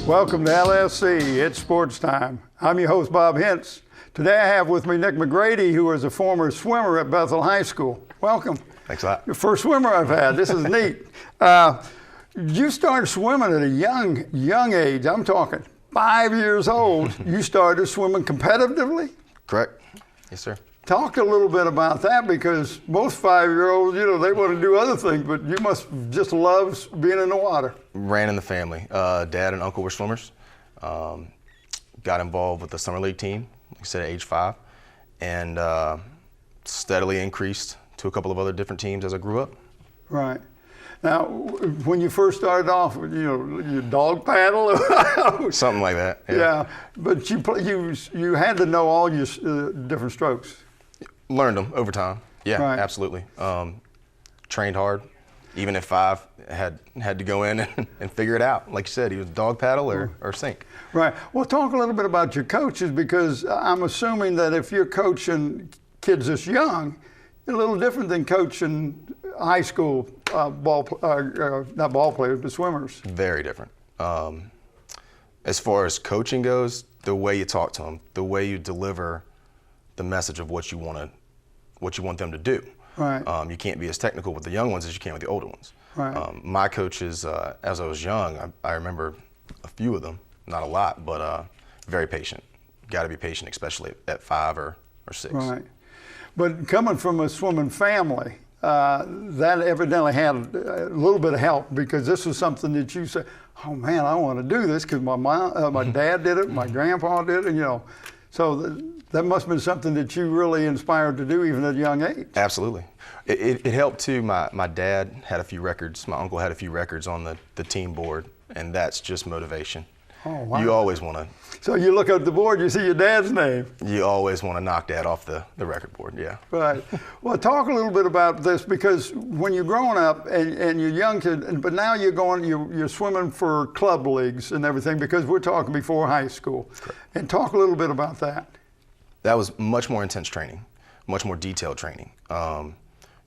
Welcome to LSC. It's Sports Time. I'm your host, Bob Hintz. Today I have with me Nick McGrady, who is a former swimmer at Bethel High School. Welcome. Thanks a lot. Your first swimmer I've had. This is neat. You started swimming at a young age. I'm talking 5 years old. You started swimming competitively? Correct. Yes, sir. Talk a little bit about that, because most 5-year-olds, they want to do other things, but you must just love being in the water. Ran in the family. Dad and uncle were swimmers. Got involved with the summer league team, like I said, at age 5, and steadily increased to a couple of other different teams as I grew up. Right. Now, when you first started off, you dog paddle? Something like that. Yeah, but you had to know all your different strokes. Learned them over time. Yeah, right. Absolutely. Trained hard. Even at 5, had to go in and figure it out. Like you said, he was dog paddle or sink. Right. Well, talk a little bit about your coaches, because I'm assuming that if you're coaching kids this young, you're a little different than coaching high school not ball players, but swimmers. Very different. As far as coaching goes, the way you talk to them, the way you deliver the message of what you want them to do. Right. You can't be as technical with the young ones as you can with the older ones. Right. My coaches, as I was young, I remember a few of them, not a lot, but very patient. Got to be patient, especially at 5 or 6. Right. But coming from a swimming family, that evidently had a little bit of help, because this was something that you said, oh man, I want to do this, because my dad did it, my grandpa did it, so that must have been something that you really inspired to do even at a young age. Absolutely. It helped too. My dad had a few records, my uncle had a few records on the team board, and that's just motivation. Oh, wow. You always want to. So you look at the board, you see your dad's name. You always want to knock that off the record board, yeah. Right. Well, talk a little bit about this, because when you're growing up and you're young kid, but now you're swimming for club leagues and everything, because we're talking before high school. Correct. And talk a little bit about that. That was much more intense training, much more detailed training.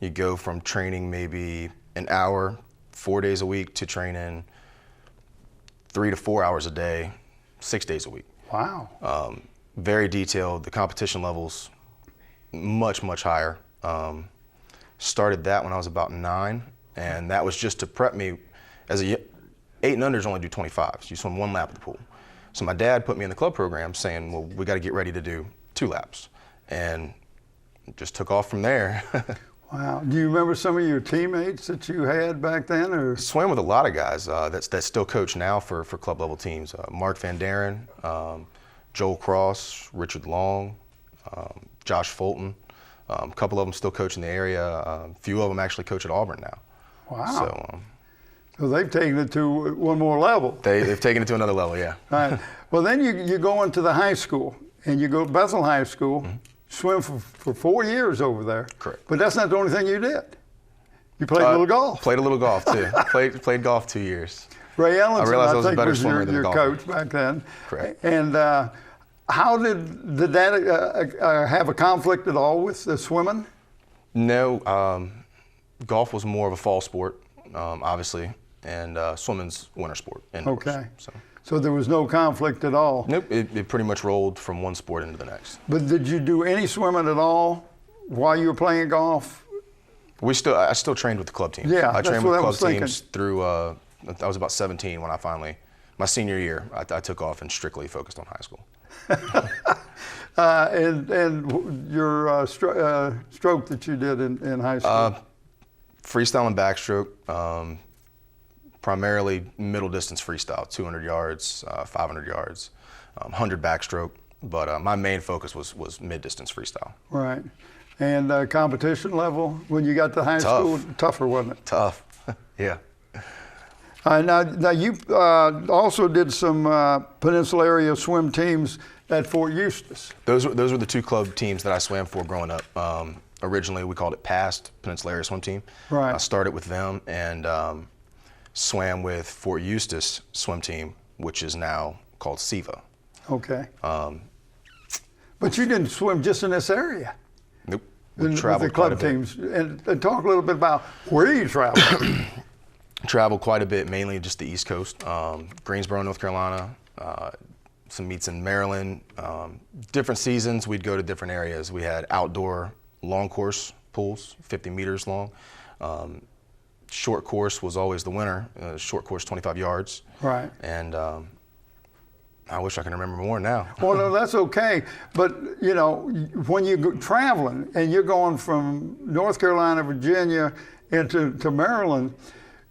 You go from training maybe an hour, 4 days a week, to training 3 to 4 hours a day, 6 days a week. Wow. Very detailed. The competition levels much higher. Started that when I was about 9, and that was just to prep me. As 8 and unders only do 25s. You swim 1 lap of the pool. So my dad put me in the club program, saying, well, we got to get ready to do 2 laps, and just took off from there. Wow. Do you remember some of your teammates that you had back then? Or Swam with a lot of guys that still coach now for club level teams. Mark Van Daren, Joel Cross, Richard Long, Josh Fulton. A couple of them still coach in the area. A few of them actually coach at Auburn now. Wow. So they've taken it to one more level. They've taken it to another level, yeah. Right. Well, then you go into the high school, and you go to Bethel High School. Mm-hmm. Swim for 4 years over there. Correct. But that's not the only thing you did. You played a little golf. Played a little golf too. played golf 2 years. Ray Ellenson, I realized I was a think, better was swimmer than a your golfer. coach back then. Correct. And how did that have a conflict at all with the swimming? No. Golf was more of a fall sport, obviously, and swimming's winter sport. Indoors, okay. So there was no conflict at all? Nope, it pretty much rolled from one sport into the next. But did you do any swimming at all while you were playing golf? I still trained with the club teams. Yeah, I trained with club teams thinking. through, I was about 17 when my senior year, I took off and strictly focused on high school. And your stroke that you did in high school? Freestyle and backstroke. Primarily middle distance freestyle, 200 yards, 500 yards, 100 backstroke, but my main focus was mid distance freestyle. Right. And competition level when you got to high school, tougher, wasn't it? Tough, yeah. Now you also did some Peninsula area swim teams at Fort Eustis. Those were the 2 club teams that I swam for growing up. Originally we called it PAST, Peninsula Area Swim Team. Right. I started with them and swam with Fort Eustis swim team, which is now called SEVA. Okay. But you didn't swim just in this area. Nope. We traveled with the club teams. And talk a little bit about where you traveled. Traveled quite a bit, mainly just the East Coast, Greensboro, North Carolina, some meets in Maryland. Different seasons, we'd go to different areas. We had outdoor long course pools, 50 meters long. Short course was always the winner. Short course, 25 yards. Right. And I wish I can remember more now. Well, no, that's okay. But, you know, when you're traveling and you're going from North Carolina, Virginia into Maryland,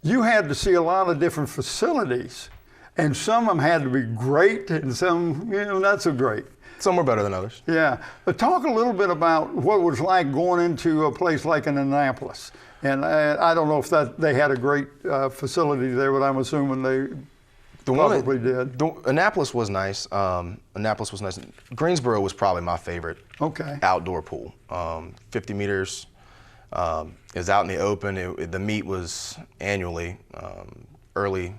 you had to see a lot of different facilities. And some of them had to be great and some, you know, not so great. Some were better than others. Yeah. But talk a little bit about what it was like going into a place like in Annapolis. And I don't know if they had a great facility there, but I'm assuming they probably did. Annapolis was nice. Annapolis was nice. Greensboro was probably my favorite outdoor pool. 50 meters. Is out in the open. The meet was annually, early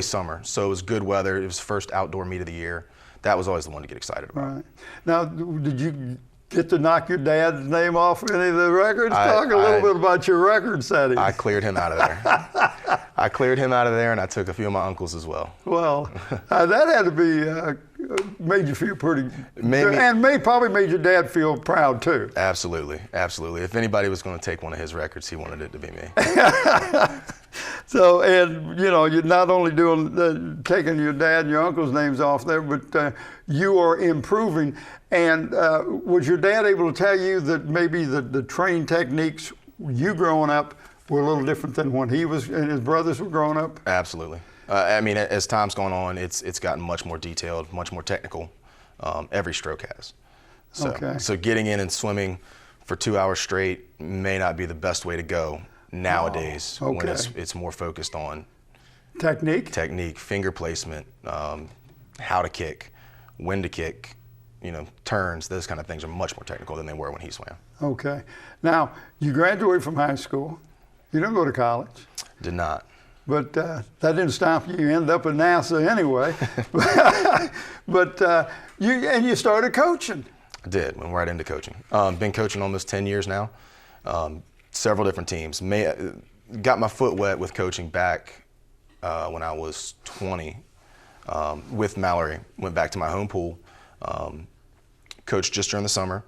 summer, so it was good weather. It was the first outdoor meet of the year. That was always the one to get excited about. Right. Now, did you get to knock your dad's name off any of the records? Talk a little bit about your record setting. I cleared him out of there. I cleared him out of there, and I took a few of my uncles as well. Well, that had to be made you feel pretty good, and probably made your dad feel proud too. Absolutely, absolutely. If anybody was going to take one of his records, he wanted it to be me. So, and you know, you're not only doing taking your dad and your uncle's names off there, but you are improving. And was your dad able to tell you that maybe the training techniques you growing up were a little different than when he was and his brothers were growing up? Absolutely. I mean, as time's gone on, it's gotten much more detailed, much more technical. Every stroke has. So getting in and swimming for 2 hours straight may not be the best way to go nowadays when it's more focused on technique, finger placement, how to kick, when to kick, you know, turns. Those kind of things are much more technical than they were when he swam. Okay. Now, you graduated from high school. You didn't go to college. Did not. But that didn't stop you. You ended up at NASA anyway. But you started coaching. I did. Went right into coaching. Been coaching almost 10 years now. Several different teams. Got my foot wet with coaching back when I was 20 with Mallory. Went back to my home pool. Coached just during the summer.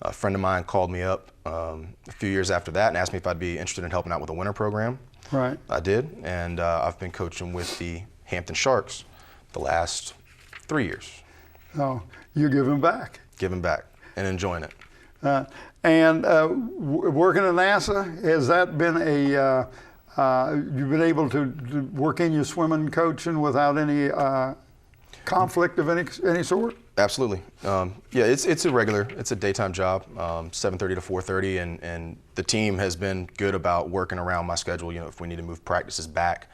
A friend of mine called me up a few years after that and asked me if I'd be interested in helping out with a winter program. Right. I did, and I've been coaching with the Hampton Sharks the last 3 years. Oh, you're giving back. Giving back and enjoying it. And working at NASA, has that been you've been able to work in your swimming coaching without any conflict of any sort? Absolutely. Yeah, it's a daytime job, 7:30 to 4:30, and the team has been good about working around my schedule. You know, if we need to move practices back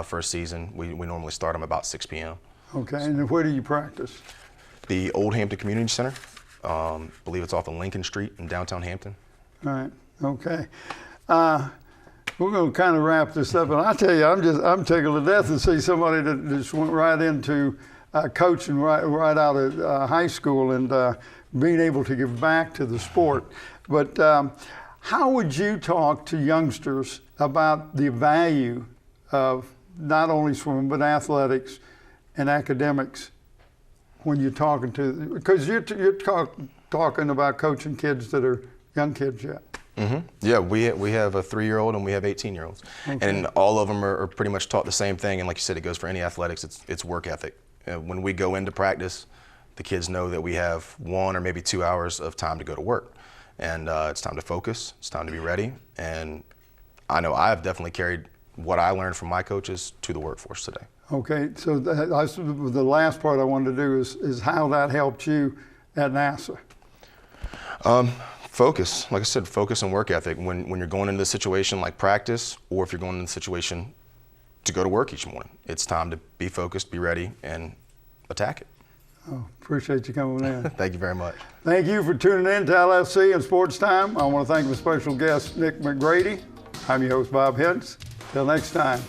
for a season, we normally start them about 6 p.m. Okay, and where do you practice? The Old Hampton Community Center. Believe it's off of Lincoln Street in downtown Hampton. All right. Okay. We're going to kind of wrap this up, and I tell you, I'm tickled to death to see somebody that just went right into coaching right out of high school and being able to give back to the sport. But how would you talk to youngsters about the value of not only swimming but athletics and academics when you're talking to, because you're talking about coaching kids that are young kids yet? Mm-hmm. Yeah, we have a 3-year-old and we have 18-year-olds, and all of them are pretty much taught the same thing. And like you said, it goes for any athletics. It's work ethic. When we go into practice, the kids know that we have 1 or maybe 2 hours of time to go to work, and it's time to focus. It's time to be ready. And I know I have definitely carried what I learned from my coaches to the workforce today. Okay, so the last part I wanted to do is how that helped you at NASA. Focus, like I said, focus and work ethic. When you're going into a situation like practice, or if you're going into a situation to go to work each morning, it's time to be focused, be ready, and attack it. Oh, appreciate you coming in. Thank you very much. Thank you for tuning in to LFC and Sports Time. I want to thank my special guest, Nick McGrady. I'm your host, Bob Hintz. Till next time.